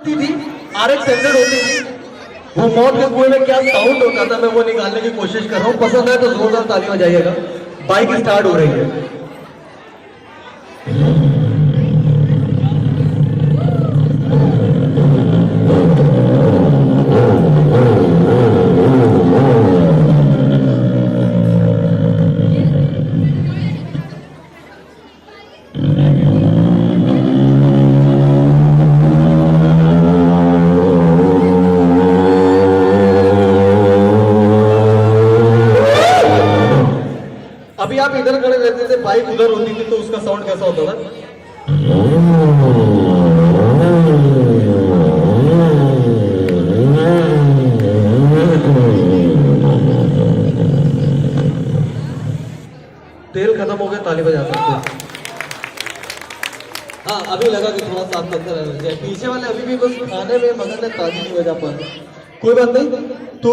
थी RX 100 होती थी, वो मौत के कुएं में क्या साउंड होता था, मैं वो निकालने की कोशिश कर रहा हूँ। पसंद है तो जोरदार ताली बजाइएगा। बाइक स्टार्ट हो रही है। अभी आप इधर खड़े रहते थे, बाइक उधर होती थी, तो उसका साउंड कैसा होता था? तेल खत्म हो गया, ताली बजा सकते हैं। हाँ, अभी लगा कि थोड़ा सा आपका अंदर है। पीछे वाले अभी भी बस खाने में मगन है, ताली नहीं बजा पा रहे। कोई बात नहीं, तो